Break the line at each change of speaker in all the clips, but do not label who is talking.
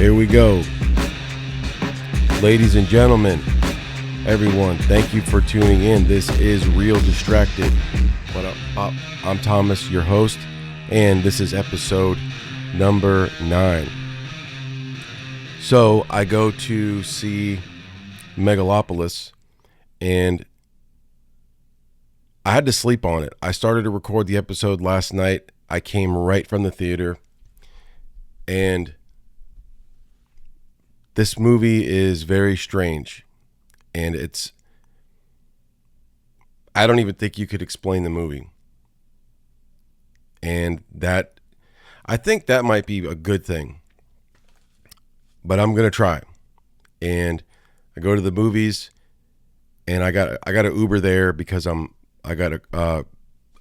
Here we go. Ladies and gentlemen, everyone, thank you for tuning in. This is Real Distracted. What up? I'm Thomas, your host, and this is episode number 9. So I go to see Megalopolis, and I had to sleep on it. I started to record the episode last night. I came right from the theater, and this movie is very strange, and I don't even think you could explain the movie. And I think that might be a good thing, but I'm going to try. And I go to the movies, and I got an Uber there because I got a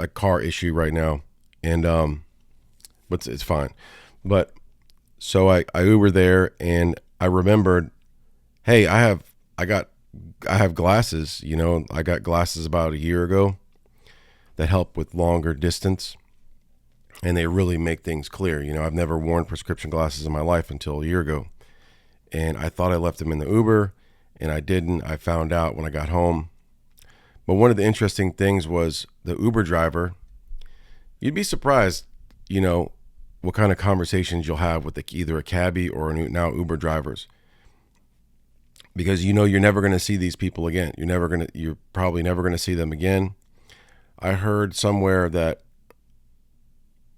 car issue right now, and but it's fine. But so I Uber there, and I remembered, hey, I have glasses. You know, I got glasses about a year ago that help with longer distance, and they really make things clear. You know, I've never worn prescription glasses in my life until a year ago, and I thought I left them in the Uber, and I didn't. I found out when I got home. But one of the interesting things was the Uber driver. You'd be surprised, you know, what kind of conversations you'll have with either a cabbie or now Uber drivers, because you know you're never going to see these people again. You're probably never going to see them again. I heard somewhere that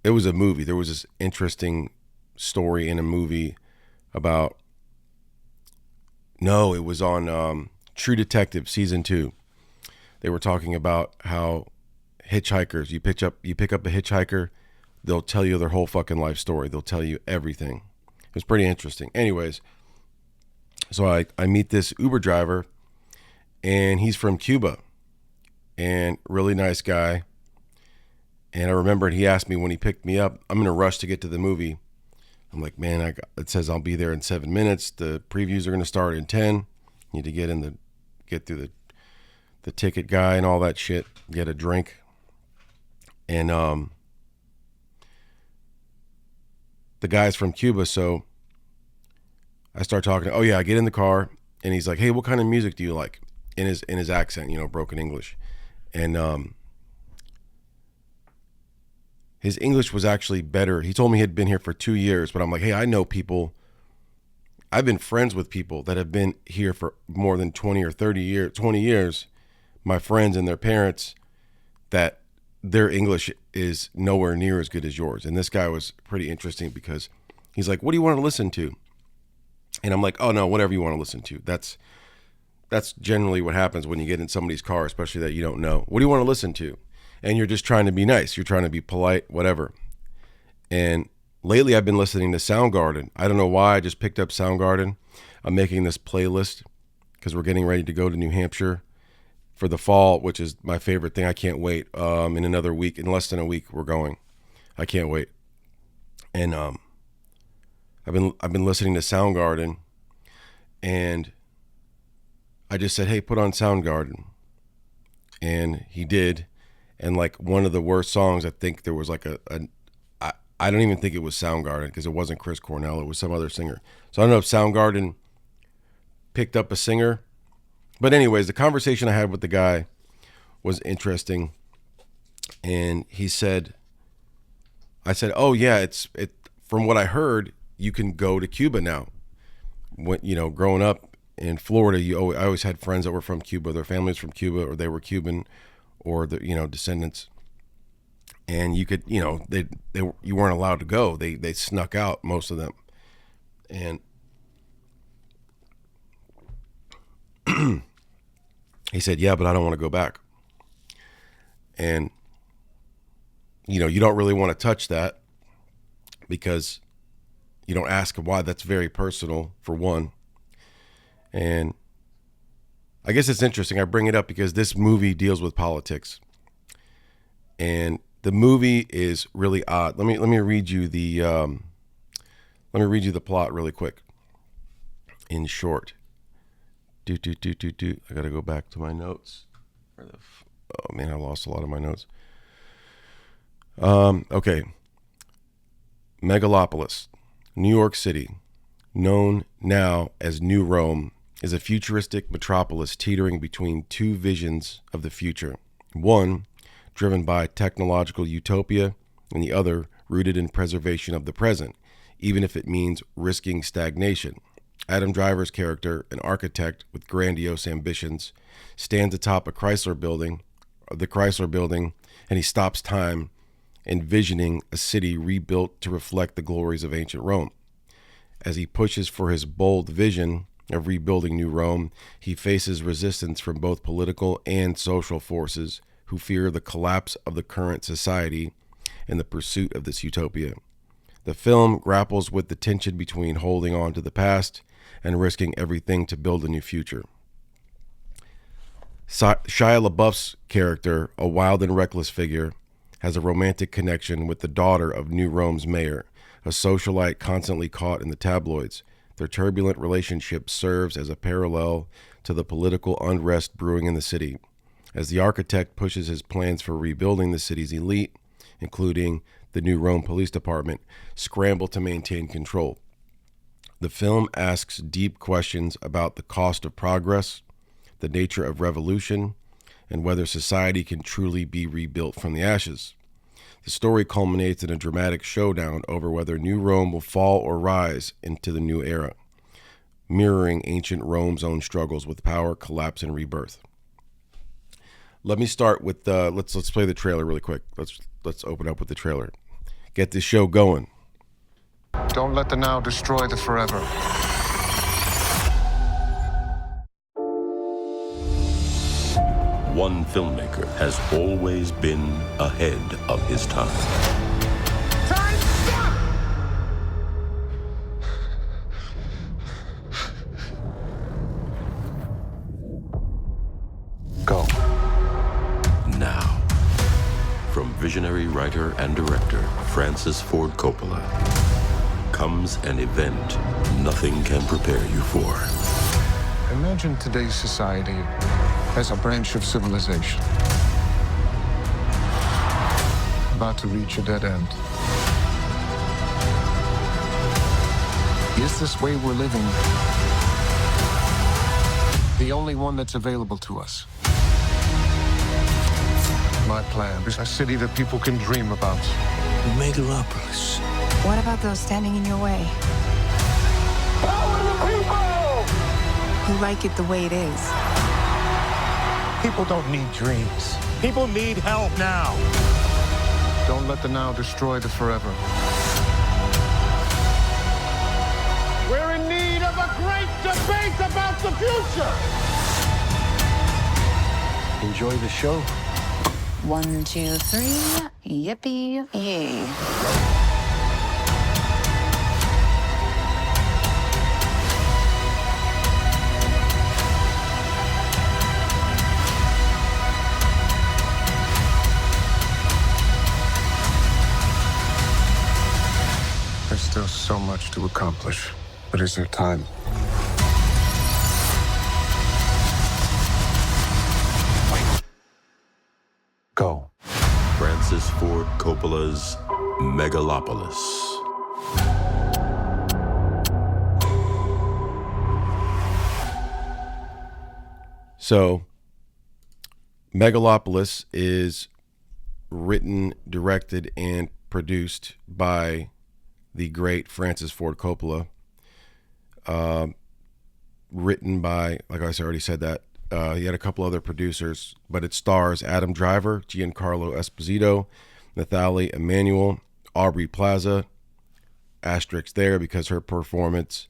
it was a movie. There was this interesting story in a movie about. No, it was on True Detective season 2. They were talking about how hitchhikers, you pick up a hitchhiker, they'll tell you their whole fucking life story. They'll tell you everything. It was pretty interesting. Anyways, so I meet this Uber driver, and he's from Cuba, and really nice guy. And I remembered he asked me when he picked me up, I'm in a rush to get to the movie. I'm like, man, it says I'll be there in 7 minutes. The previews are going to start in 10. Need to get through the ticket guy and all that shit. Get a drink. And the guy's from Cuba, so I start talking. Oh yeah, I get in the car, and he's like, hey, what kind of music do you like? In his accent, you know, broken English. And his English was actually better. He told me he had been here for 2 years, but I'm like, hey, I know people. I've been friends with people that have been here for more than 20 years, my friends and their parents, that their English is nowhere near as good as yours. And this guy was pretty interesting because he's like, what do you want to listen to? And I'm like, oh no, whatever you want to listen to. That's generally what happens when you get in somebody's car, especially that you don't know. What do you want to listen to? And you're just trying to be nice. You're trying to be polite, whatever. And lately I've been listening to Soundgarden. I don't know why. I just picked up Soundgarden. I'm making this playlist because we're getting ready to go to New Hampshire for the fall, which is my favorite thing. I can't wait. In another week, in less than a week, we're going. I can't wait. And I've been listening to Soundgarden, and I just said, hey, put on Soundgarden. And he did. And like one of the worst songs, I think there was like I don't even think it was Soundgarden, because it wasn't Chris Cornell. It was some other singer. So I don't know if Soundgarden picked up a singer. But anyways, the conversation I had with the guy was interesting. And he said, I said, oh yeah, from what I heard, you can go to Cuba now. When, you know, growing up in Florida, I always had friends that were from Cuba. Their families from Cuba, or they were Cuban, or the, you know, descendants. And you could, you know, you weren't allowed to go. They snuck out, most of them. And he said, yeah, but I don't want to go back. And, you know, you don't really want to touch that, because you don't ask why. That's very personal, for one. And I guess it's interesting. I bring it up because this movie deals with politics. And the movie is really odd. Let me read you the plot really quick. In short, I gotta go back to my notes. Oh man, I lost a lot of my notes. Okay. Megalopolis, New York City. known now as New Rome, is a futuristic metropolis teetering between two visions of the future. One, driven by technological utopia, and the other, rooted in preservation of the present, even if it means risking stagnation. Adam Driver's character, an architect with grandiose ambitions, stands atop the Chrysler building, and he stops time, envisioning a city rebuilt to reflect the glories of ancient Rome. As he pushes for his bold vision of rebuilding New Rome, he faces resistance from both political and social forces who fear the collapse of the current society in the pursuit of this utopia. The film grapples with the tension between holding on to the past and risking everything to build a new future. Shia LaBeouf's character, a wild and reckless figure, has a romantic connection with the daughter of New Rome's mayor, a socialite constantly caught in the tabloids. Their turbulent relationship serves as a parallel to the political unrest brewing in the city. As the architect pushes his plans for rebuilding the city's elite, including the New Rome Police Department, scramble to maintain control. The film asks deep questions about the cost of progress, the nature of revolution, and whether society can truly be rebuilt from the ashes. The story culminates in a dramatic showdown over whether New Rome will fall or rise into the new era, mirroring ancient Rome's own struggles with power, collapse, and rebirth. Let me start with let's play the trailer really quick. Let's open up with the trailer. Get this show going.
Don't let the now destroy the forever.
One filmmaker has always been ahead of his time.
Time, stop! Go.
Now, from visionary writer and director Francis Ford Coppola, comes an event nothing can prepare you for.
Imagine today's society as a branch of civilization about to reach a dead end. Is this way we're living the only one that's available to us? My plan is a city that people can dream about.
Megalopolis.
What about those standing in your way?
Power to the people!
Who like it the way it is?
People don't need dreams. People need help now.
Don't let the now destroy the forever.
We're in need of a great debate about the future.
Enjoy the show.
1, 2, 3. Yippee yay.
There's still so much to accomplish, but is there time? Go.
Francis Ford Coppola's Megalopolis.
So, Megalopolis is written, directed, and produced by the great Francis Ford Coppola. Written by, like I already said that, he had a couple other producers, but it stars Adam Driver, Giancarlo Esposito, Nathalie Emmanuel, Aubrey Plaza, asterisk there because her performance,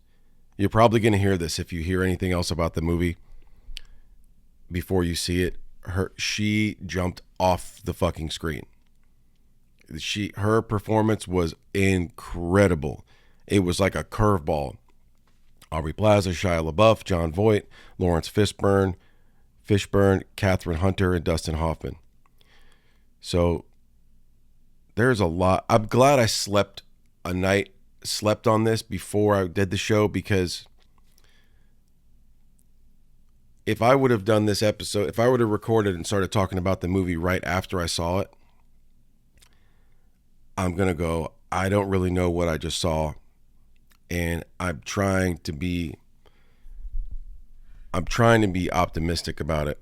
you're probably going to hear this if you hear anything else about the movie before you see it. She jumped off the fucking screen. Her performance was incredible. It was like a curveball. Aubrey Plaza, Shia LaBeouf, Jon Voight, Lawrence Fishburne, Catherine Hunter, and Dustin Hoffman. So there's a lot. I'm glad I slept on this before I did the show, because if I would have done this episode, if I would have recorded and started talking about the movie right after I saw it, I'm going to go, I don't really know what I just saw. and I'm trying to be optimistic about it.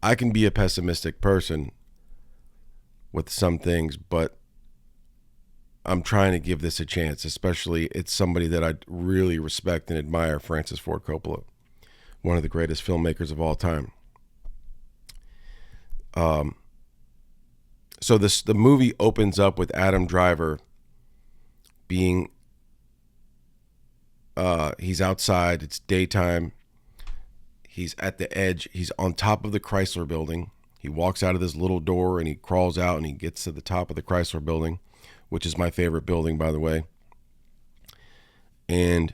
I can be a pessimistic person with some things, but I'm trying to give this a chance, especially it's somebody that I really respect and admire, Francis Ford Coppola, one of the greatest filmmakers of all time. So the movie opens up with Adam Driver being, he's outside, it's daytime, he's at the edge, he's on top of the Chrysler building. He walks out of this little door and he crawls out and he gets to the top of the Chrysler building, which is my favorite building, by the way. And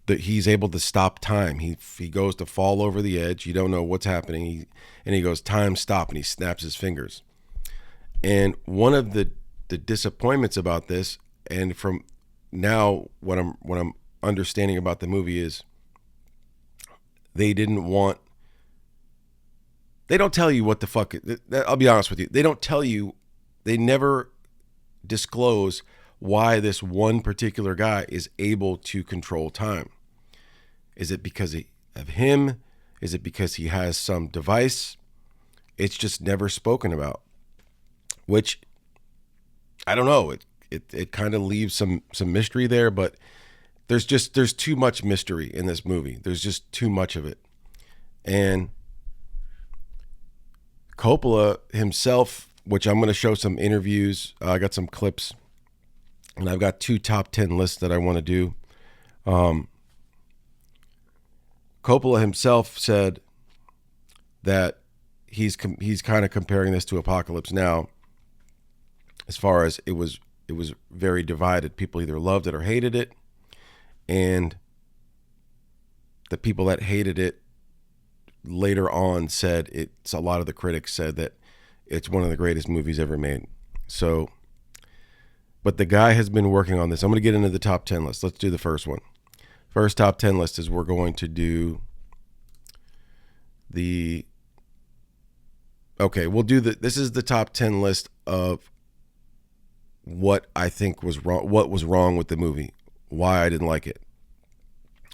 he's able to stop time. He goes to fall over the edge. You don't know what's happening. He goes, time, stop, and he snaps his fingers. And one of the disappointments about this, and from now what I'm understanding about the movie is they don't tell you what the fuck. I'll be honest with you. They don't tell you. They never disclose why this one particular guy is able to control time. Is it because of him? Is it because he has some device? It's just never spoken about, which I don't know. It kind of leaves some mystery there, but there's too much mystery in this movie. There's just too much of it. And Coppola himself, which I'm going to show some interviews. I got some clips, and I've got 2 top 10 lists that I want to do. Coppola himself said that he's kind of comparing this to Apocalypse Now, as far as it was very divided. People either loved it or hated it, and the people that hated it later on said a lot of the critics said that it's one of the greatest movies ever made. So, but the guy has been working on this. I'm going to get into the top 10 list. Let's do the first one. First top 10 list is we're going to do this is the top 10 list of what I think was wrong, what was wrong with the movie, why I didn't like it.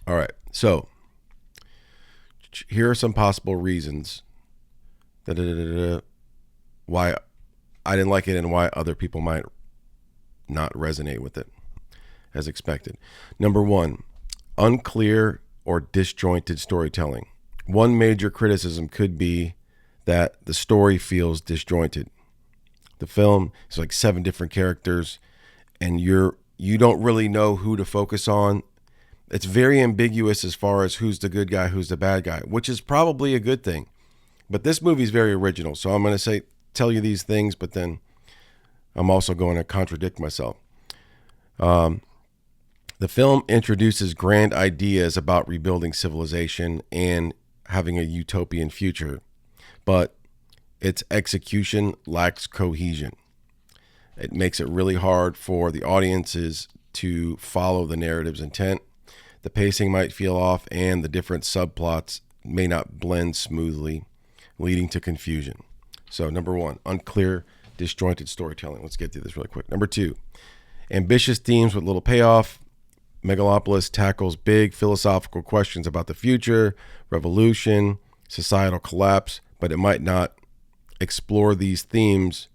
All right. So, here are some possible reasons why I didn't like it and why other people might not resonate with it as expected. Number 1, unclear or disjointed storytelling. One major criticism could be that the story feels disjointed. The film is like 7 different characters, and you don't really know who to focus on. It's very ambiguous as far as who's the good guy, who's the bad guy, which is probably a good thing. But this movie is very original, so I'm going to tell you these things, but then I'm also going to contradict myself. The film introduces grand ideas about rebuilding civilization and having a utopian future, but its execution lacks cohesion. It makes it really hard for the audiences to follow the narrative's intent. The pacing might feel off, and the different subplots may not blend smoothly, leading to confusion. So, number 1, unclear, disjointed storytelling. Let's get through this really quick. Number 2, ambitious themes with little payoff. Megalopolis tackles big philosophical questions about the future, revolution, societal collapse, but it might not explore these themes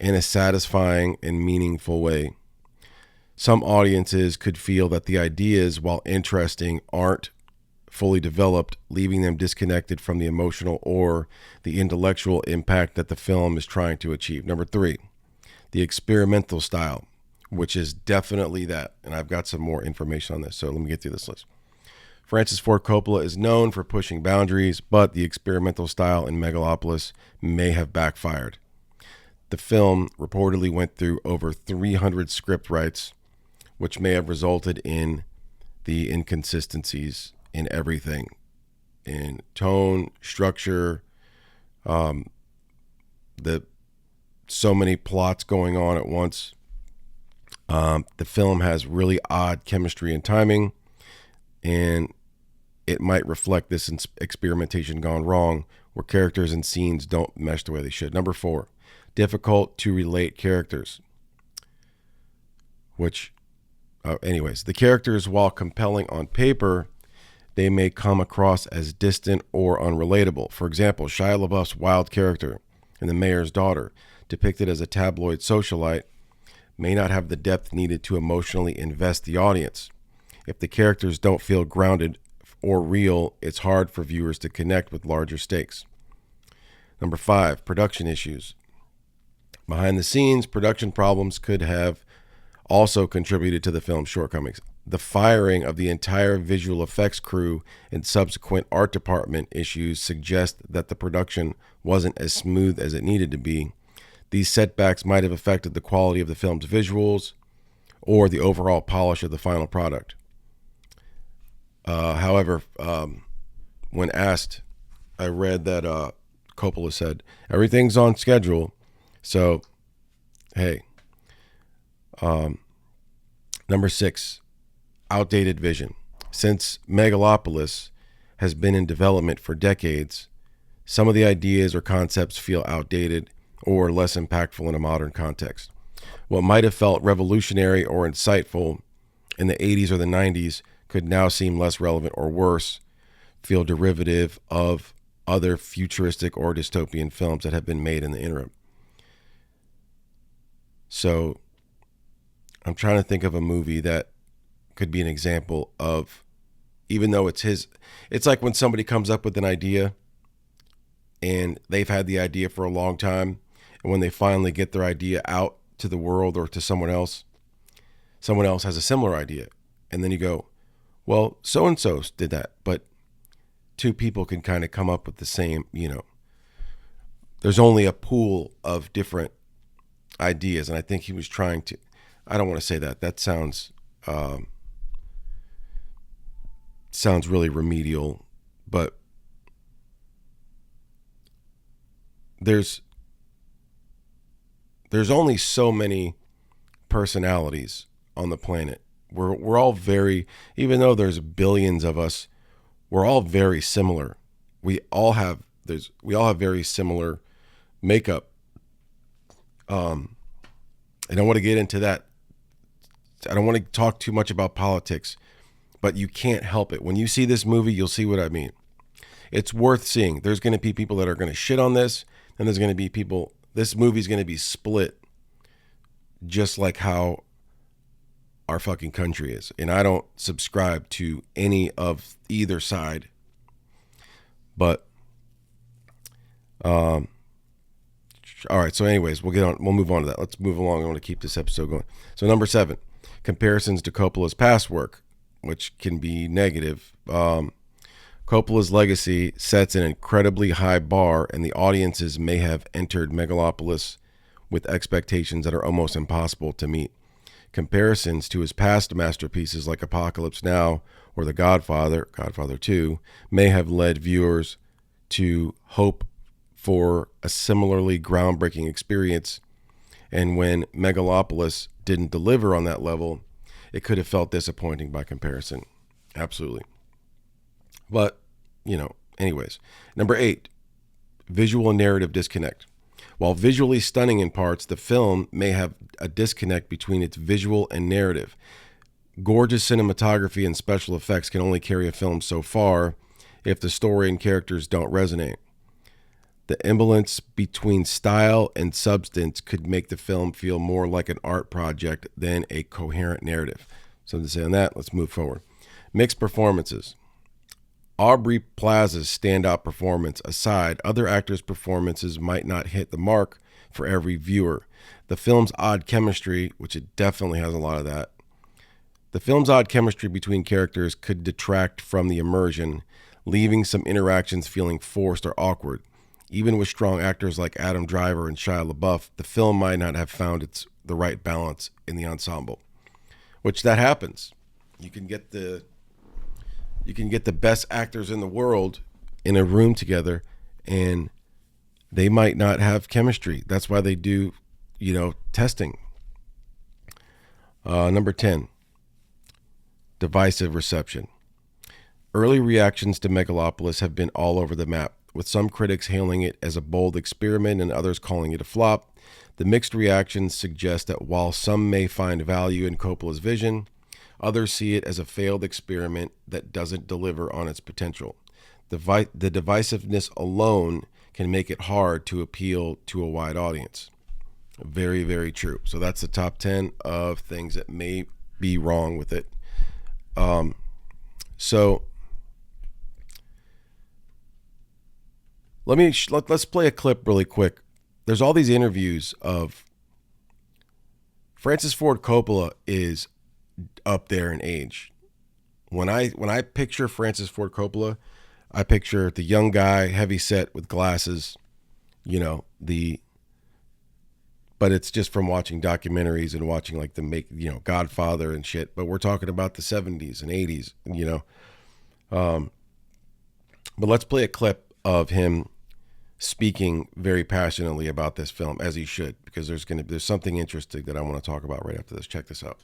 in a satisfying and meaningful way. Some audiences could feel that the ideas, while interesting, aren't fully developed, leaving them disconnected from the emotional or the intellectual impact that the film is trying to achieve. Number 3, the experimental style, which is definitely that. And I've got some more information on this, so let me get through this list. Francis Ford Coppola is known for pushing boundaries, but the experimental style in Megalopolis may have backfired. The film reportedly went through over 300 script writes, which may have resulted in the inconsistencies in everything, in tone, structure, so many plots going on at once. The film has really odd chemistry and timing, and it might reflect this experimentation gone wrong, where characters and scenes don't mesh the way they should. Number 4, difficult to relate characters. which, anyways, the characters, while compelling on paper, they may come across as distant or unrelatable. For example, Shia LaBeouf's wild character in The Mayor's Daughter, depicted as a tabloid socialite, may not have the depth needed to emotionally invest the audience. If the characters don't feel grounded or real, it's hard for viewers to connect with larger stakes. Number 5, production issues. Behind the scenes, production problems could have also contributed to the film's shortcomings. The firing of the entire visual effects crew and subsequent art department issues suggest that the production wasn't as smooth as it needed to be. These setbacks might have affected the quality of the film's visuals or the overall polish of the final product. However, when asked, I read that Coppola said, everything's on schedule. So, hey. Number 6, outdated vision. Since Megalopolis has been in development for decades, some of the ideas or concepts feel outdated or less impactful in a modern context. What might have felt revolutionary or insightful in the 80s or the 90s could now seem less relevant or worse, feel derivative of other futuristic or dystopian films that have been made in the interim. So I'm trying to think of a movie that could be an example of, even though it's like when somebody comes up with an idea and they've had the idea for a long time, and when they finally get their idea out to the world or to someone else has a similar idea. And then you go, well, so-and-so did that, but two people can kind of come up with the same, there's only a pool of different ideas. And I think he was trying to, I don't want to say that. That sounds really remedial, but there's only so many personalities on the planet. We're all very, even though there's billions of us, we're all very similar. We all have very similar makeup. I don't want to get into that. I don't want to talk too much about politics, but you can't help it. When you see this movie, you'll see what I mean. It's worth seeing. There's going to be people that are going to shit on this, and there's going to be people, this movie's going to be split just like how our fucking country is. And I don't subscribe to any of either side. But all right, so anyways, we'll move on to that. Let's move along. I want to keep this episode going. So number 7, comparisons to Coppola's past work, which can be negative. Coppola's legacy sets an incredibly high bar, and the audiences may have entered Megalopolis with expectations that are almost impossible to meet. Comparisons to his past masterpieces like Apocalypse Now or The Godfather, Godfather 2, may have led viewers to hope for a similarly groundbreaking experience. And when Megalopolis didn't deliver on that level, it could have felt disappointing by comparison. Absolutely. But, anyways. Number 8, visual and narrative disconnect. While visually stunning in parts, the film may have a disconnect between its visual and narrative. Gorgeous cinematography and special effects can only carry a film so far if the story and characters don't resonate. The imbalance between style and substance could make the film feel more like an art project than a coherent narrative. Something to say on that. Let's move forward. Mixed performances. Aubrey Plaza's standout performance aside, other actors' performances might not hit the mark for every viewer. The film's odd chemistry, which it definitely has a lot of that, the film's odd chemistry between characters could detract from the immersion, leaving some interactions feeling forced or awkward. Even with strong actors like Adam Driver and Shia LaBeouf, the film might not have found the right balance in the ensemble, which that happens. You can get the best actors in the world in a room together, and they might not have chemistry. That's why they do, testing. Number 10, divisive reception. Early reactions to Megalopolis have been all over the map, with some critics hailing it as a bold experiment and others calling it a flop. The mixed reactions suggest that while some may find value in Coppola's vision, others see it as a failed experiment that doesn't deliver on its potential. The divisiveness alone can make it hard to appeal to a wide audience. Very, very true. So that's the top 10 of things that may be wrong with it. So let's play a clip really quick. There's all these interviews of Francis Ford Coppola is up there in age. When I picture Francis Ford Coppola, I picture the young guy, heavy set with glasses, but it's just from watching documentaries and watching like Godfather and shit. But we're talking about the 70s and 80s, But let's play a clip of him speaking very passionately about this film, as he should, because there's something interesting that I want to talk about right after this. Check this out.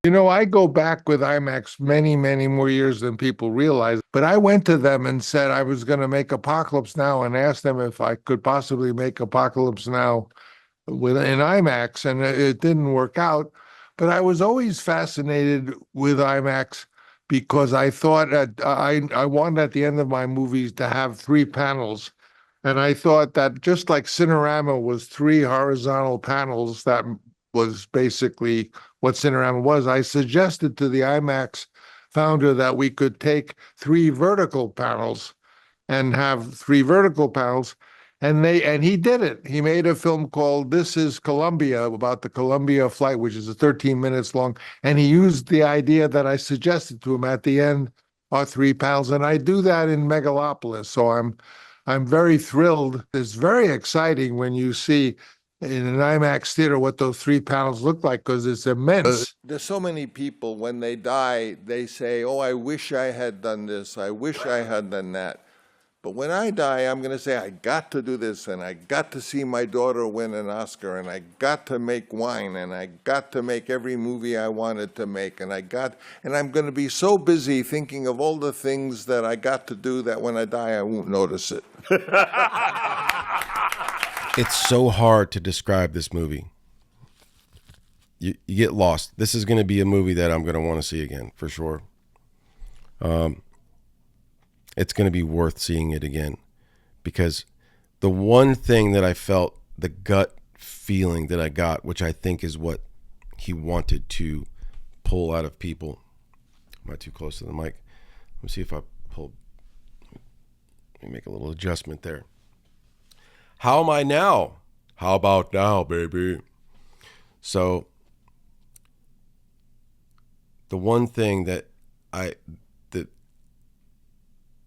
I go back with IMAX many, many more years than people realize. But I went to them and said I was going to make Apocalypse Now and asked them if I could possibly make Apocalypse Now in IMAX, and it didn't work out. But I was always fascinated with IMAX because I thought I wanted at the end of my movies to have 3 panels. And I thought that just like Cinerama was 3 horizontal panels, that was basically what Cinerama was. I suggested to the IMAX founder that we could take 3 vertical panels and have 3 vertical panels. And he did it. He made a film called This Is Columbia, about the Columbia flight, which is 13 minutes long. And he used the idea that I suggested to him at the end, are 3 panels. And I do that in Megalopolis. So I'm very thrilled. It's very exciting when you see in an IMAX theater what those 3 panels look like, because it's immense.
There's so many people, when they die, they say, oh, I wish I had done this. I wish I had done that. But when I die, I'm going to say, I got to do this, and I got to see my daughter win an Oscar, and I got to make wine, and I got to make every movie I wanted to make, and I'm going to be so busy thinking of all the things that I got to do that when I die, I won't notice it.
It's so hard to describe this movie. You get lost. This is going to be a movie that I'm going to want to see again, for sure. It's going to be worth seeing it again, because the one thing that I felt, the gut feeling that I got, which I think is what he wanted to pull out of people. Am I too close to the mic? Let me see if I pull. Let me make a little adjustment there. How am I now? How about now, baby? So the one thing that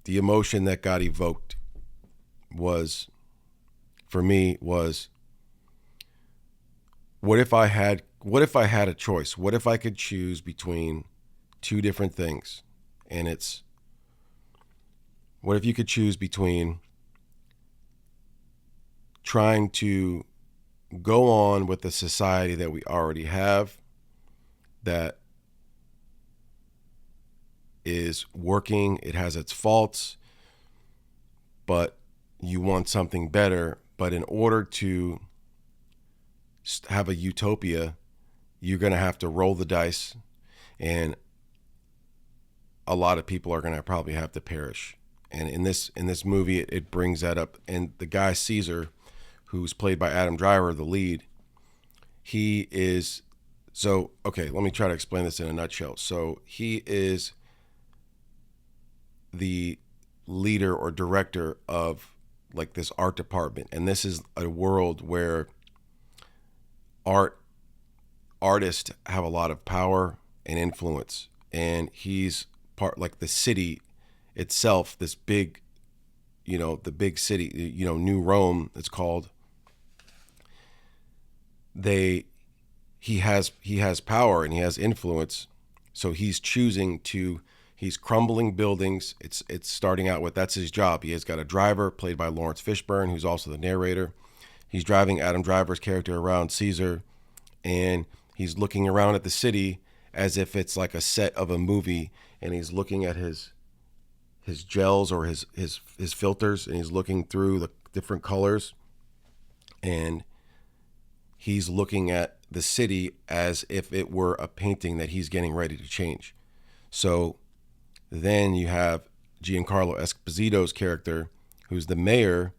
the emotion that got evoked was, for me, was, what if I had a choice? What if I could choose between 2 different things? And it's, what if you could choose between trying to go on with the society that we already have, that is working, it has its faults, but you want something better. But in order to have a utopia, you're going to have to roll the dice, and a lot of people are going to probably have to perish. And in this movie, it brings that up. And the guy Caesar, who's played by Adam Driver, the lead, he is, so, okay, let me try to explain this in a nutshell. So he is the leader or director of like this art department, and this is a world where artists have a lot of power and influence, and he's part, like the city itself, this big, the big city, New Rome, it's called. He has power and he has influence, so he's crumbling buildings. It's starting out with, that's his job. He has got a driver played by Lawrence Fishburne, who's also the narrator. He's driving Adam Driver's character around Caesar, and he's looking around at the city as if it's like a set of a movie, and he's looking at his gels or his filters, and he's looking through the different colors, And he's looking at the city as if it were a painting that he's getting ready to change. So then you have Giancarlo Esposito's character, who's the mayor,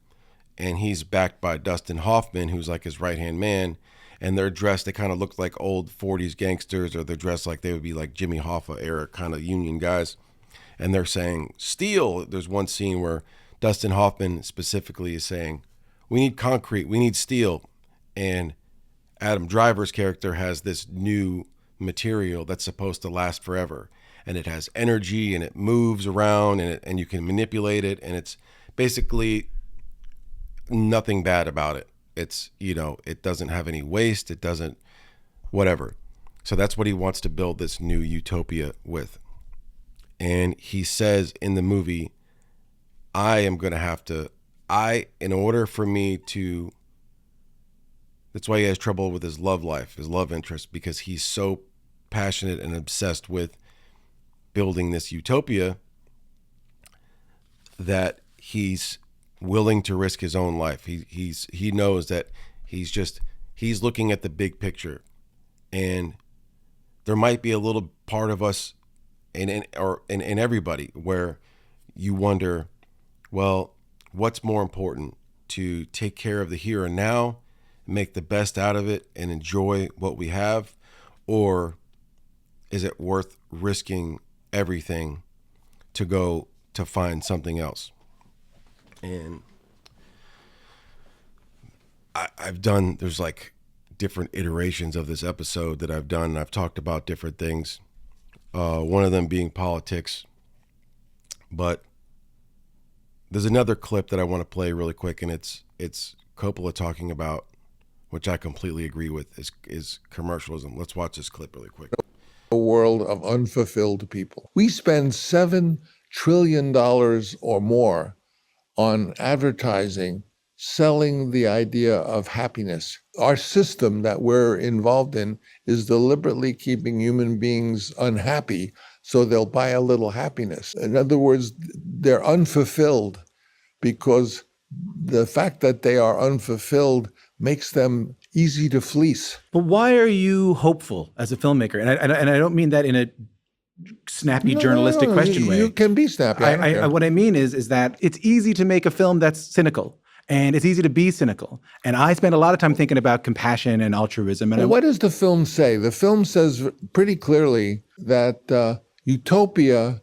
and he's backed by Dustin Hoffman, who's like his right-hand man. And they're dressed, they kind of look like old 40s gangsters, or they're dressed like they would be like Jimmy Hoffa era kind of union guys. And they're saying, steel. There's one scene where Dustin Hoffman specifically is saying, we need concrete, we need steel. And Adam Driver's character has this new material that's supposed to last forever. And it has energy, and it moves around, and you can manipulate it. And it's basically nothing bad about it. It's, it doesn't have any waste. It doesn't, whatever. So that's what he wants to build this new utopia with. And he says in the movie, in order for me to, that's why he has trouble with his love life, his love interest, because he's so passionate and obsessed with building this utopia that he's willing to risk his own life. He knows that he's looking at the big picture, and there might be a little part of us in everybody where you wonder, well, what's more important, to take care of the here and now, make the best out of it and enjoy what we have, or is it worth risking everything to go to find something else? And there's like different iterations of this episode that I've done, and I've talked about different things. One of them being politics. But there's another clip that I want to play really quick, and it's Coppola talking about, which I completely agree with, is commercialism. Let's watch this clip really quick.
A world of unfulfilled people. We spend $7 trillion or more on advertising, selling the idea of happiness. Our system that we're involved in is deliberately keeping human beings unhappy so they'll buy a little happiness. In other words, they're unfulfilled because the fact that they are unfulfilled makes them easy to fleece.
But why are you hopeful as a filmmaker? And I don't mean that in a snappy journalistic question way.
You can be snappy.
What I mean is that it's easy to make a film that's cynical, and it's easy to be cynical. And I spend a lot of time thinking about compassion and altruism. And
what does the film say? The film says pretty clearly that utopia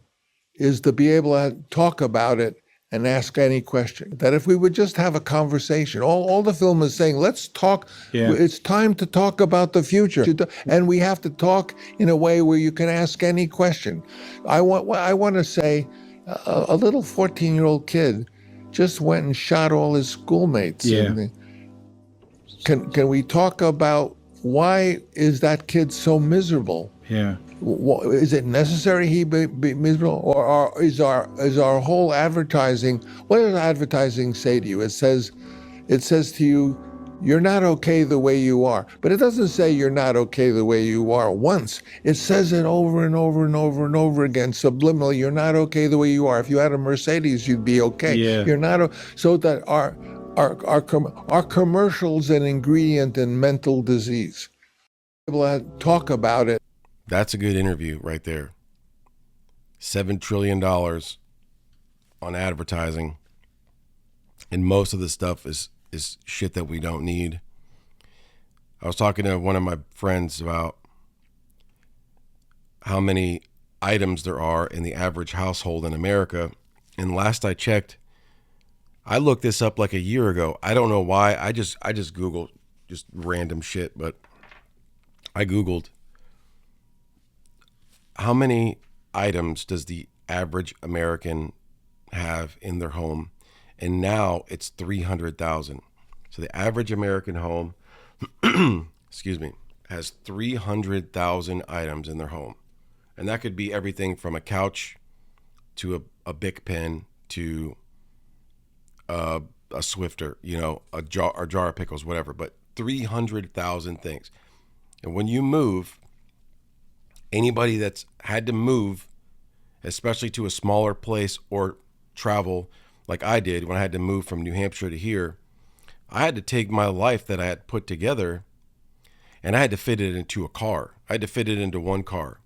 is to be able to talk about it and ask any question. That if we would just have a conversation, all the film is saying, let's talk. Yeah. It's time to talk about the future. And we have to talk in a way where you can ask any question. I want to say a little 14-year-old kid just went and shot all his schoolmates.
Yeah.
Can we talk about why is that kid so miserable?
Yeah.
Is it necessary he be miserable, or is our whole advertising? What does advertising say to you? It says to you, you're not okay the way you are. But it doesn't say you're not okay the way you are once. It says it over and over and over and over again, subliminally. You're not okay the way you are. If you had a Mercedes, you'd be okay.
Yeah.
You're not. So that our commercials an ingredient in mental disease. We'll talk about it.
That's a good interview right there. $7 trillion on advertising. And most of the stuff is shit that we don't need. I was talking to one of my friends about how many items there are in the average household in America. And last I checked, I looked this up like a year ago. I don't know why. I just Googled just random shit, but I Googled how many items does the average American have in their home? And now it's 300,000. So the average American home, has 300,000 items in their home. And that could be everything from a couch to a Bic pen to a Swifter, a jar of pickles, whatever. But 300,000 things. And when you move, anybody that's had to move, especially to a smaller place or travel, like I did when I had to move from New Hampshire to here, I had to take my life that I had put together and I had to fit it into a car. I had to fit it into one car,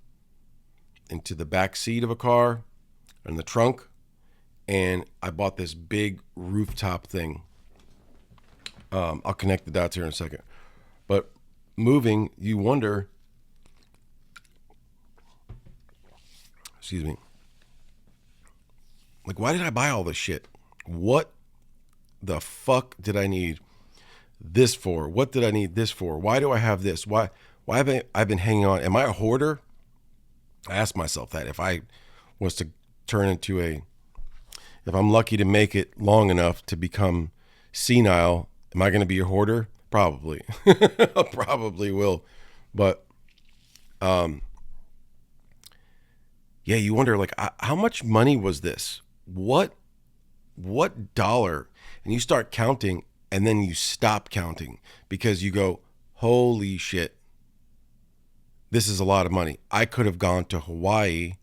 into the back seat of a car, in the trunk. And I bought this big rooftop thing. I'll connect the dots here in a second. But moving, you wonder, excuse me, like, why did I buy all this shit? What the fuck did I need this for? What did I need this for? Why do I have this? Why have I been hanging on? Am I a hoarder? I asked myself that. If I was to turn into if I'm lucky to make it long enough to become senile, am I going to be a hoarder? Probably. Probably will. But, yeah, you wonder, like, how much money was this? What dollar? And you start counting, and then you stop counting because you go, holy shit, this is a lot of money. I could have gone to Hawaii.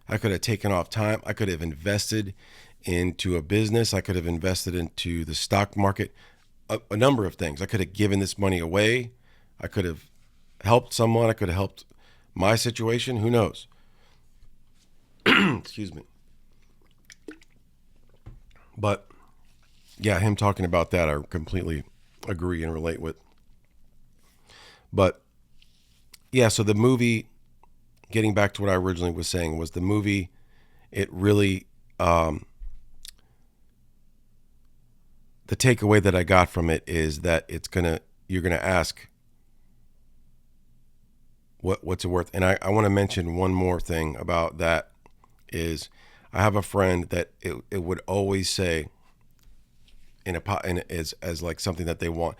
I could have taken off time. I could have invested into a business. I could have invested into the stock market, a number of things. I could have given this money away. I could have helped someone. I could have helped my situation. Who knows? Excuse me. But yeah, him talking about that, I completely agree and relate with. But yeah, so the movie, getting back to what I originally was saying, was the movie, it really, the takeaway that I got from it is that you're gonna ask, what's it worth? And I want to mention one more thing about that is I have a friend that it would always say as like something that they want,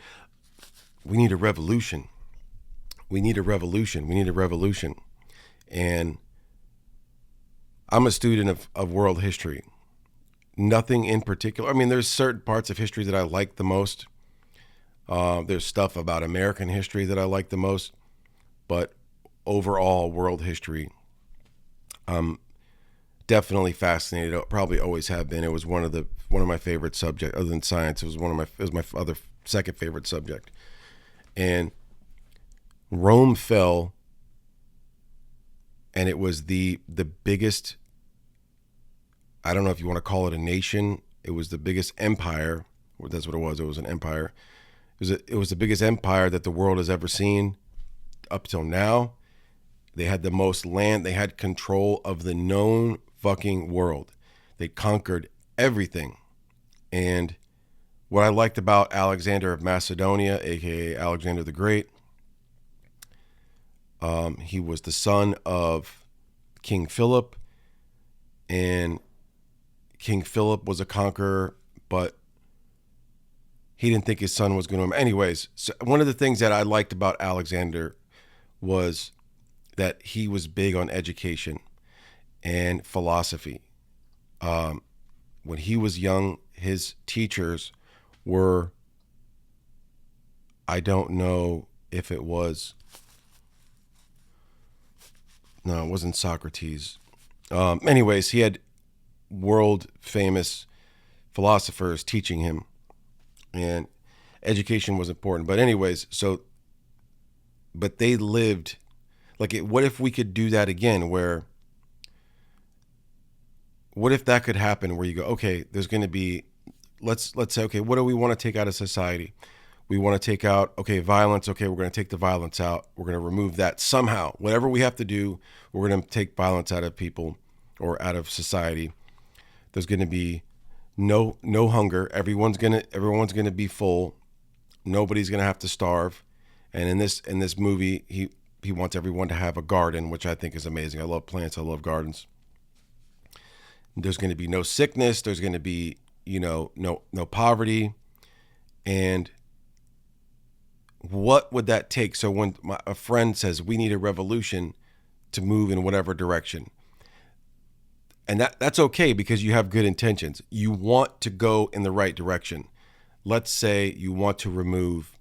we need a revolution. We need a revolution. We need a revolution. And I'm a student of world history. Nothing in particular. I mean, there's certain parts of history that I like the most. There's stuff about American history that I like the most. But overall, world history, I'm definitely fascinated. Probably always have been. It was one of my favorite subjects, other than science. It was my other second favorite subject. And Rome fell, and it was the biggest, I don't know if you want to call it a nation. It was the biggest empire. That's what it was. It was an empire. It was the biggest empire that the world has ever seen up till now. They had the most land. They had control of the known fucking world. They conquered everything. And what I liked about Alexander of Macedonia, aka Alexander the Great, he was the son of King Philip, and King Philip was a conqueror, but he didn't think his son was going to. Anyways, so one of the things that I liked about Alexander was that he was big on education and philosophy. When he was young, his teachers were, I don't know if it was, no, it wasn't Socrates. Anyways, he had world famous philosophers teaching him, and education was important. But anyways, but they lived like it. What if we could do that again? What if that could happen? Where you go, okay, there's going to be, let's say, okay, what do we want to take out of society? We want to take out, okay, violence. Okay, we're going to take the violence out. We're going to remove that somehow. Whatever we have to do, we're going to take violence out of people or out of society. There's going to be no hunger. Everyone's going to be full. Nobody's going to have to starve. And in this movie, he wants everyone to have a garden, which I think is amazing. I love plants. I love gardens. There's going to be no sickness. There's going to be, no poverty. And what would that take? So when a friend says we need a revolution to move in whatever direction, and that's okay because you have good intentions. You want to go in the right direction. Let's say you want to remove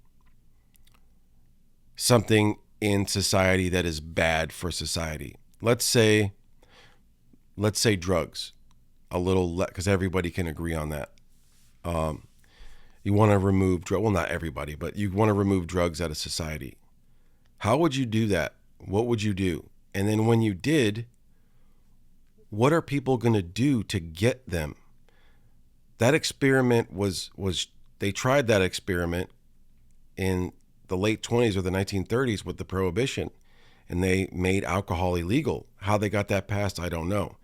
something in society that is bad for society. Let's say drugs, a little, because everybody can agree on that. You want to remove well, not everybody, but you want to remove drugs out of society. How would you do that? What would you do? And then when you did, what are people going to do to get them? That experiment was they tried that experiment in the late 20s or the 1930s with the Prohibition, and they made alcohol illegal. How they got that passed, I don't know.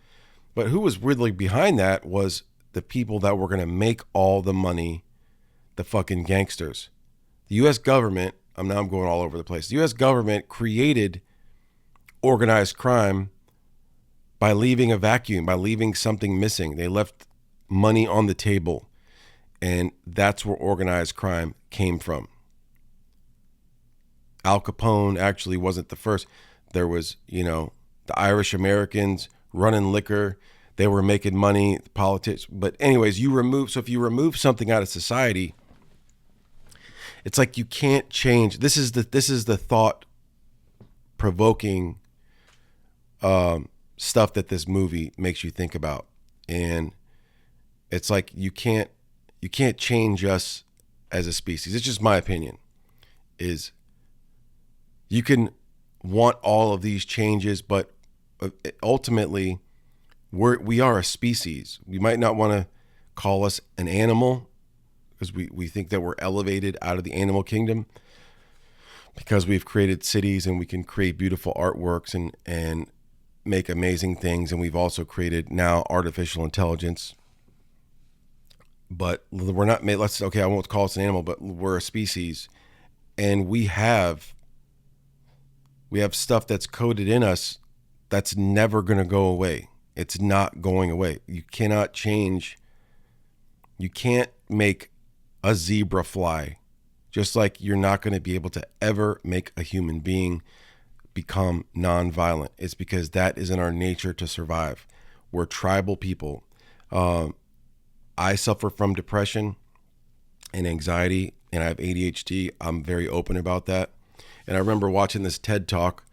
But who was really behind that was the people that were going to make all the money, the fucking gangsters. The U.S. government, I'm going all over the place. The U.S. government created organized crime by leaving a vacuum, by leaving something missing. They left money on the table, and that's where organized crime came from. Al Capone actually wasn't the first. There was, the Irish Americans running liquor. They were making money, politics. But anyways, if you remove something out of society, it's like you can't change. This is the thought-provoking stuff that this movie makes you think about. And it's like you can't change us as a species. It's just my opinion. Is you can want all of these changes, but ultimately we are a species. We might not want to call us an animal because we think that we're elevated out of the animal kingdom because we've created cities and we can create beautiful artworks and make amazing things. And we've also created now artificial intelligence. But we're not made, I won't call us an animal, but we're a species. And we have stuff that's coded in us that's never going to go away. It's not going away. You cannot change. You can't make a zebra fly, just like you're not going to be able to ever make a human being become nonviolent. It's because that is in our nature to survive. We're tribal people. I suffer from depression and anxiety, and I have ADHD. I'm very open about that. And I remember watching this TED Talk,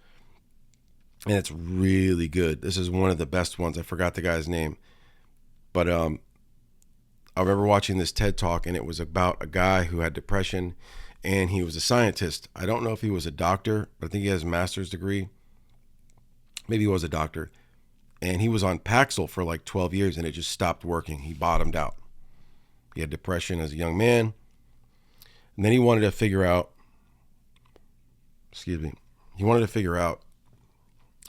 and it's really good. This is one of the best ones. I forgot the guy's name. But I remember watching this TED Talk, and it was about a guy who had depression, and he was a scientist. I don't know if he was a doctor, but I think he has a master's degree. Maybe he was a doctor. And he was on Paxil for like 12 years, and it just stopped working. He bottomed out. He had depression as a young man. And then he wanted to figure out, he wanted to figure out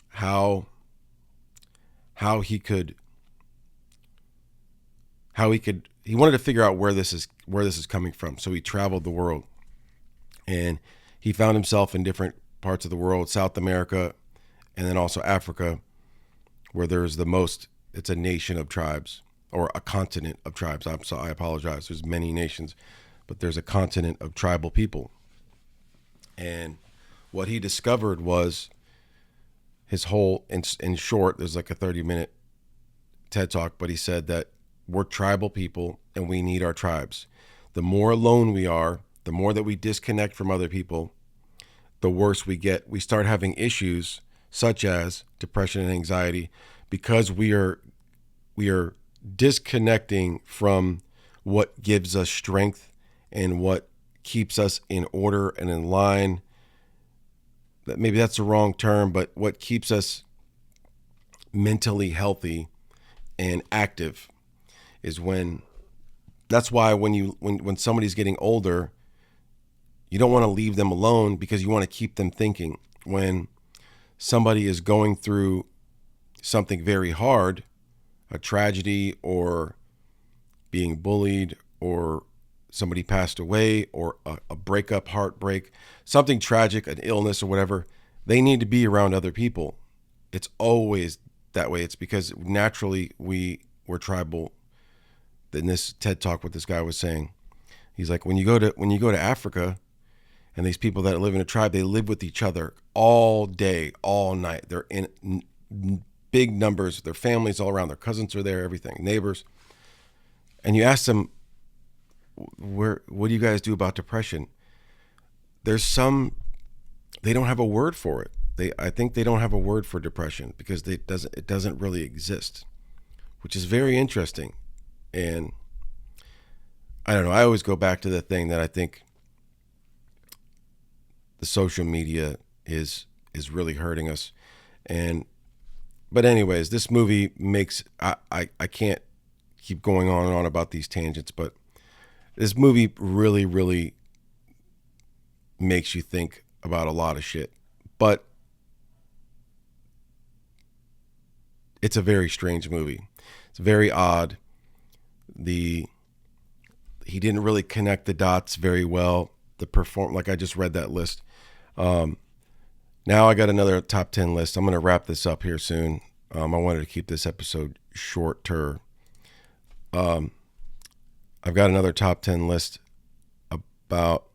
how he wanted to figure out where this is coming from. So he traveled the world, and he found himself in different parts of the world, South America, and then also Africa, where there's it's a nation of tribes, or a continent of tribes. I apologize. There's many nations, but there's a continent of tribal people. And what he discovered was his whole, in short, there's like a 30-minute TED Talk, but he said that we're tribal people and we need our tribes. The more alone we are, the more that we disconnect from other people, the worse we get. We start having issues such as depression and anxiety because we are disconnecting from what gives us strength and what keeps us in order and in line. Maybe that's the wrong term, but what keeps us mentally healthy and active is that's why when somebody's getting older, you don't want to leave them alone because you want to keep them thinking. When somebody is going through something very hard, a tragedy or being bullied or somebody passed away or a breakup, heartbreak, something tragic, an illness or whatever, they need to be around other people. It's always that way. It's because naturally we're tribal. In this TED Talk, what this guy was saying, he's like, when you go to Africa, and these people that live in a tribe, they live with each other all day, all night. They're in big numbers. Their families all around. Their cousins are there, everything, neighbors. And you ask them, what do you guys do about depression? They don't have a word for it. I think they don't have a word for depression because it doesn't really exist, which is very interesting. And I don't know. I always go back to the thing that I think the social media is really hurting us. But anyways, this movie makes, I can't keep going on and on about these tangents, but this movie really, really makes you think about a lot of shit. But it's a very strange movie. It's very odd. He didn't really connect the dots very well. Like I just read that list. Now I got another top 10 list. I'm going to wrap this up here soon. I wanted to keep this episode shorter. I've got another top 10 list about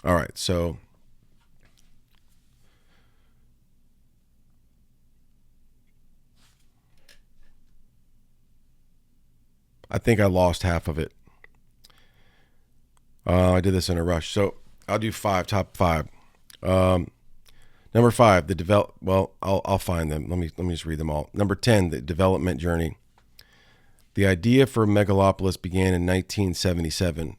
all right, so I think I lost half of it. I did this in a rush. So I'll do top five. Number 5, I'll find them. Let me just read them all. Number 10, the development journey. The idea for Megalopolis began in 1977.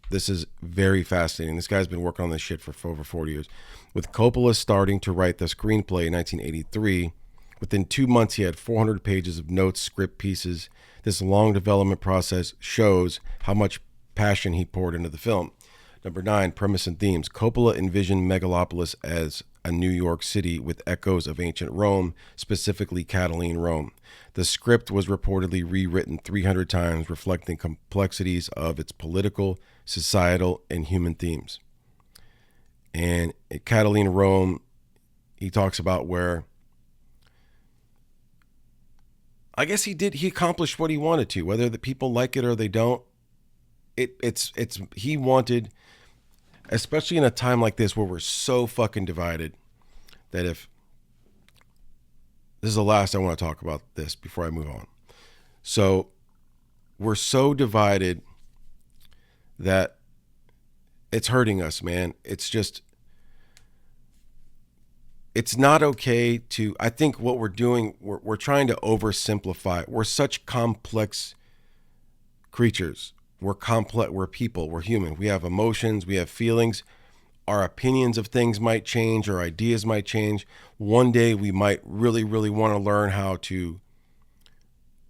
This is very fascinating. This guy's been working on this shit for over 40 years. With Coppola starting to write the screenplay in 1983, within 2 months he had 400 pages of notes, script pieces. This long development process shows how much passion he poured into the film. Number 9, premise and themes. Coppola envisioned Megalopolis as a New York City with echoes of ancient Rome, specifically Catalan Rome. The script was reportedly rewritten 300 times, reflecting complexities of its political, societal, and human themes. And at Catalan Rome, he talks about where I guess he accomplished what he wanted to, whether the people like it or they don't. He wanted, especially in a time like this where we're so fucking divided, that if this is the last I want to talk about this before I move on. So we're so divided that it's hurting us, man. It's just, it's not okay to, I think what we're doing, we're trying to oversimplify. We're such complex creatures. We're complex, we're people, we're human. We have emotions, we have feelings. Our opinions of things might change, our ideas might change. One day we might really, really want to learn how to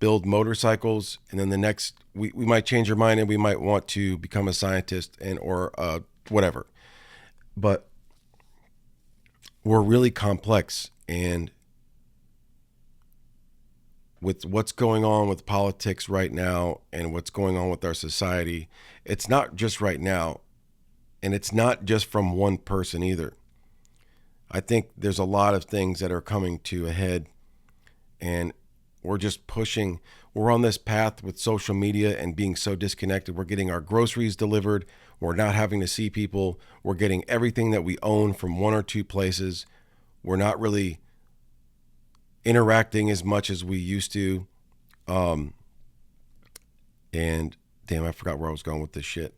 build motorcycles, and then the next we might change our mind and we might want to become a scientist or whatever. But we're really complex, and with what's going on with politics right now and what's going on with our society, it's not just right now, and it's not just from one person either. I think there's a lot of things that are coming to a head, and we're just pushing. We're on this path with social media and being so disconnected. We're getting our groceries delivered. We're not having to see people. We're getting everything that we own from one or two places. We're not really interacting as much as we used to. And damn, I forgot where I was going with this shit.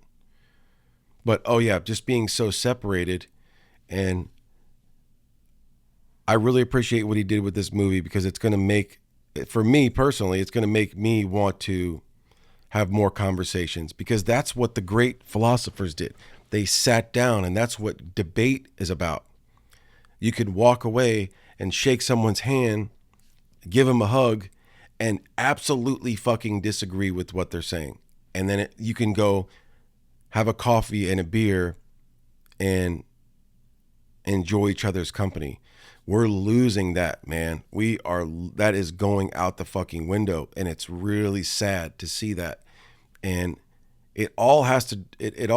But oh yeah, just being so separated. And I really appreciate what he did with this movie, because it's going to make, for me personally, it's going to make me want to have more conversations, because that's what the great philosophers did. They sat down, and that's what debate is about. You could walk away and shake someone's hand, give them a hug, and absolutely fucking disagree with what they're saying. And then you can go have a coffee and a beer and enjoy each other's company. We're losing that, man. That is going out the fucking window, and it's really sad to see that. And it all has to, it's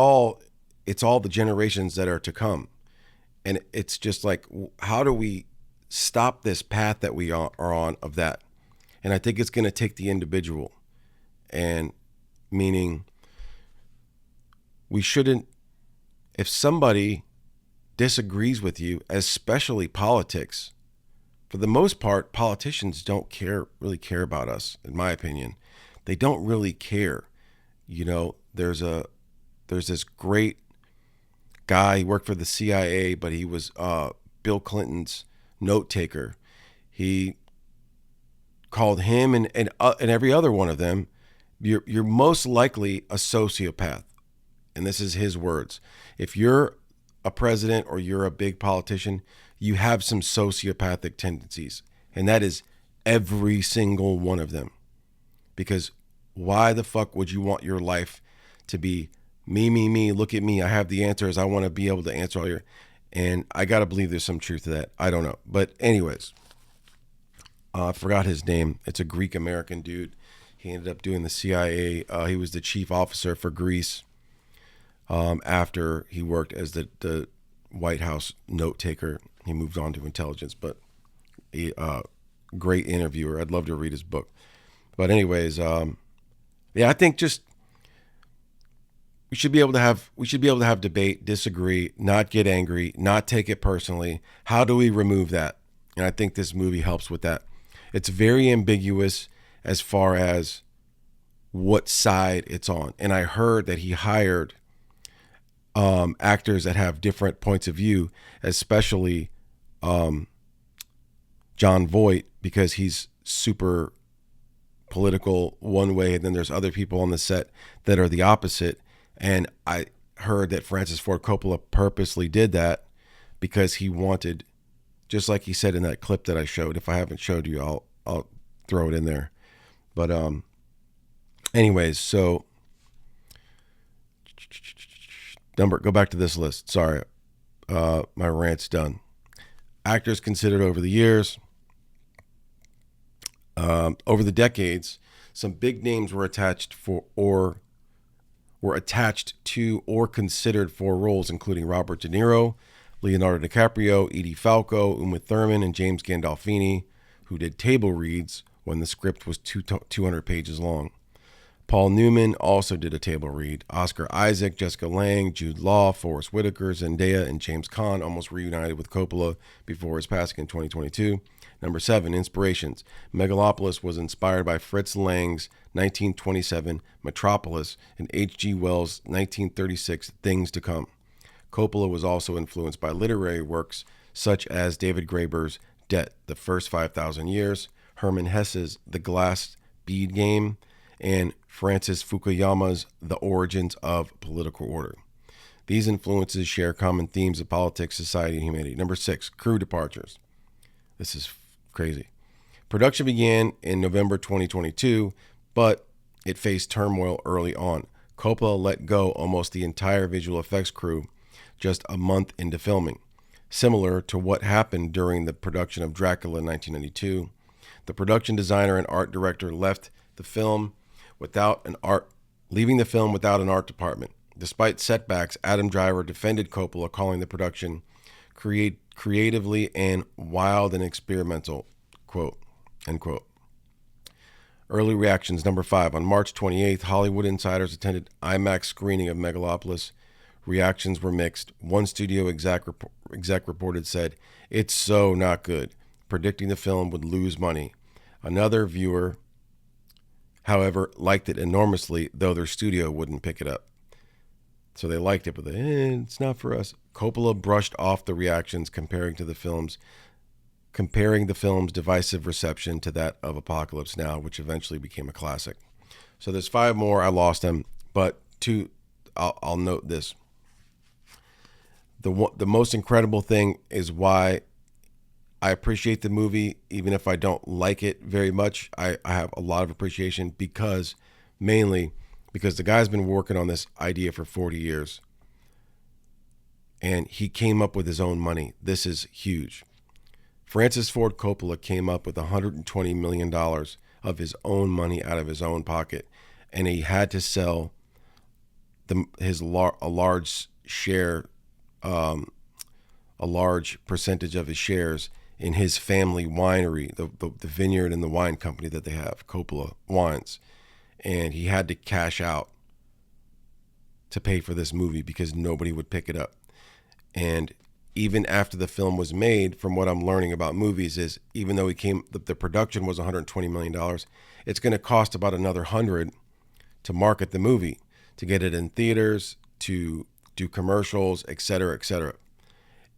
all the generations that are to come. And it's just like, how do we stop this path that we are on of that? And I think it's going to take the individual, and meaning we shouldn't, if somebody disagrees with you, especially politics, for the most part, politicians don't really care about us, in my opinion. They don't really care. You know, there's this great guy, he worked for the CIA, but he was Bill Clinton's note taker. He called him and every other one of them, you're most likely a sociopath. And this is his words. If you're a president or you're a big politician, you have some sociopathic tendencies. And that is every single one of them. Because why the fuck would you want your life to be me, look at me, I have the answers, I want to be able to answer all your... And I got to believe there's some truth to that. I don't know. But anyways, I forgot his name. It's a Greek-American dude. He ended up doing the CIA. He was the chief officer for Greece after he worked as the White House note taker. He moved on to intelligence, but a great interviewer. I'd love to read his book. But anyways, yeah, I think just we should be able to have debate, disagree, not get angry, not take it personally. How do we remove that? And I think this movie helps with that. It's very ambiguous as far as what side it's on. And I heard that he hired actors that have different points of view, especially John Voight, because he's super political one way, and then there's other people on the set that are the opposite. And I heard that Francis Ford Coppola purposely did that because he wanted, just like he said in that clip that I showed. If I haven't showed you, I'll throw it in there. But anyways, so go back to this list. Sorry, my rant's done. Actors considered over the years. Over the decades, some big names were attached to or considered for roles, including Robert De Niro, Leonardo DiCaprio, Edie Falco, Uma Thurman, and James Gandolfini, who did table reads when the script was 200 pages long. Paul Newman also did a table read. Oscar Isaac, Jessica Lange, Jude Law, Forrest Whitaker, Zendaya, and James Caan almost reunited with Coppola before his passing in 2022. Number 7, inspirations. Megalopolis was inspired by Fritz Lang's 1927 Metropolis and H.G. Wells' 1936 Things to Come. Coppola was also influenced by literary works such as David Graeber's Debt, The First 5,000 Years, Hermann Hesse's The Glass Bead Game, and Francis Fukuyama's The Origins of Political Order. These influences share common themes of politics, society, and humanity. Number 6, crew departures. This is crazy. Production began in November 2022, but it faced turmoil early on. Coppola let go almost the entire visual effects crew just a month into filming, similar to what happened during the production of Dracula in 1992. The production designer and art director leaving the film without an art department. Despite setbacks, Adam Driver defended Coppola, calling the production creatively and wild and experimental, quote, end quote. Early reactions. Number 5, on March 28th, Hollywood insiders attended IMAX screening of Megalopolis. Reactions were mixed. One studio exec reported said, "It's so not good," predicting the film would lose money. Another viewer, however, liked it enormously, though their studio wouldn't pick it up. So they liked it, but it's not for us. Coppola brushed off the reactions, comparing the film's divisive reception to that of Apocalypse Now, which eventually became a classic. So there's 5 more. I lost them, but 2. I'll note this. The most incredible thing is why I appreciate the movie, even if I don't like it very much. I have a lot of appreciation mainly because the guy's been working on this idea for 40 years. And he came up with his own money. This is huge. Francis Ford Coppola came up with $120 million of his own money out of his own pocket. And he had to sell a large share, a large percentage of his shares in his family winery, the vineyard and the wine company that they have, Coppola Wines. And he had to cash out to pay for this movie because nobody would pick it up. And even after the film was made, from what I'm learning about movies, is even though the production was $120 million, it's going to cost about another $100 to market the movie, to get it in theaters, to do commercials, et cetera, et cetera.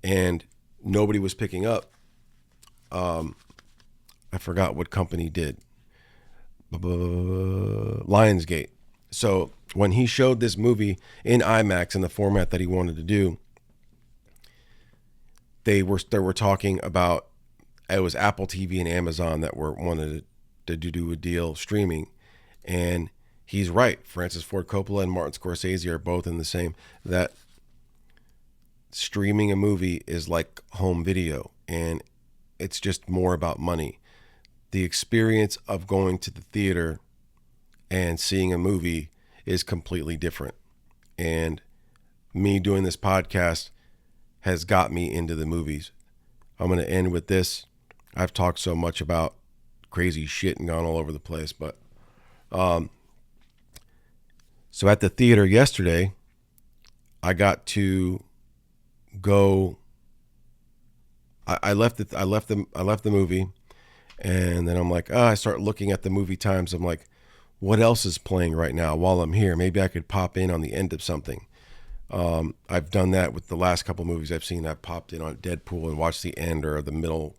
And nobody was picking up I forgot what company did. Lionsgate. So when he showed this movie in IMAX in the format that he wanted to do, they were talking about, it was Apple TV and Amazon that wanted to do a deal streaming, and he's right. Francis Ford Coppola and Martin Scorsese are both in the same, that streaming a movie is like home video, and it's just more about money. The experience of going to the theater and seeing a movie is completely different. And me doing this podcast has got me into the movies. I'm going to end with this. I've talked so much about crazy shit and gone all over the place, but so at the theater yesterday, I got to go. I left the movie, and then I'm like, I start looking at the movie times. I'm like, what else is playing right now while I'm here? Maybe I could pop in on the end of something. I've done that with the last couple movies I've seen. I've popped in on Deadpool and watched the end or the middle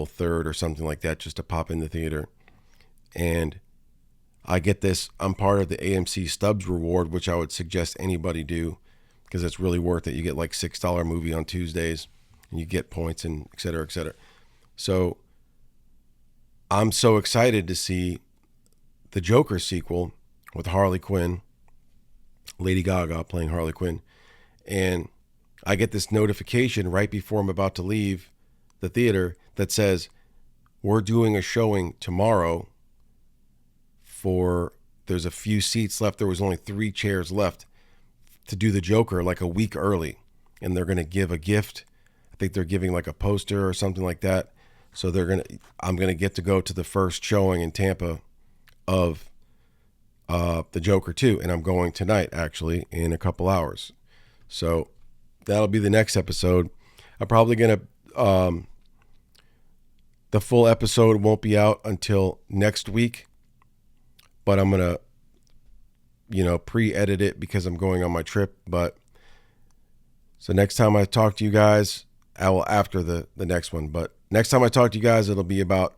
third or something like that, just to pop in the theater. And I get this. I'm part of the AMC Stubs reward, which I would suggest anybody do, because it's really worth it. You get like $6 movie on Tuesdays, and you get points and et cetera, et cetera. So I'm so excited to see the Joker sequel with Harley Quinn, Lady Gaga playing Harley Quinn. And I get this notification right before I'm about to leave the theater that says, we're doing a showing tomorrow there's a few seats left. There was only 3 chairs left to do the Joker like a week early. And they're going to give a gift. I think they're giving like a poster or something like that. So I'm going to get to go to the first showing in Tampa of the Joker 2. And I'm going tonight, actually, in a couple hours. So that'll be the next episode. I'm probably going to, the full episode won't be out until next week, but I'm going to, pre-edit it because I'm going on my trip. But so next time I talk to you guys, after the next one, but next time I talk to you guys, it'll be about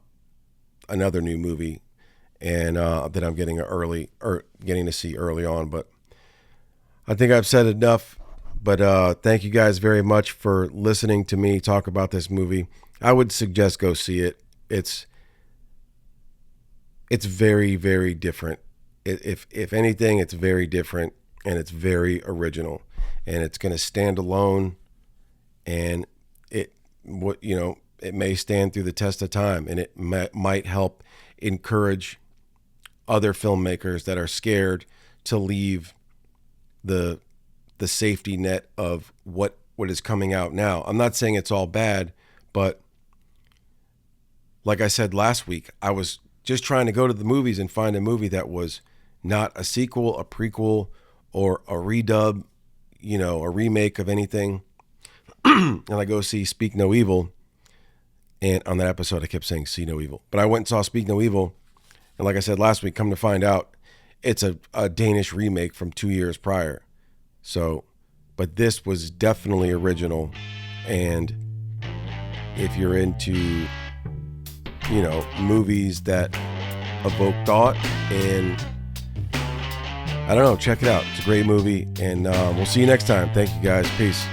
another new movie and that I'm getting getting to see early on. But I think I've said enough. But thank you guys very much for listening to me talk about this movie. I would suggest go see it. It's very, very different. If anything, it's very different, and it's very original, and it's going to stand alone, and it may stand through the test of time, and it might help encourage other filmmakers that are scared to leave the safety net of what is coming out now. I'm not saying it's all bad, but like I said last week, I was just trying to go to the movies and find a movie that was not a sequel, a prequel, or a redub, a remake of anything. And I go see Speak No Evil. And on that episode, I kept saying See No Evil. But I went and saw Speak No Evil. And like I said last week, come to find out, it's a Danish remake from 2 years prior. So, but this was definitely original. And if you're into, movies that evoke thought, and I don't know, check it out. It's a great movie. And we'll see you next time. Thank you guys. Peace.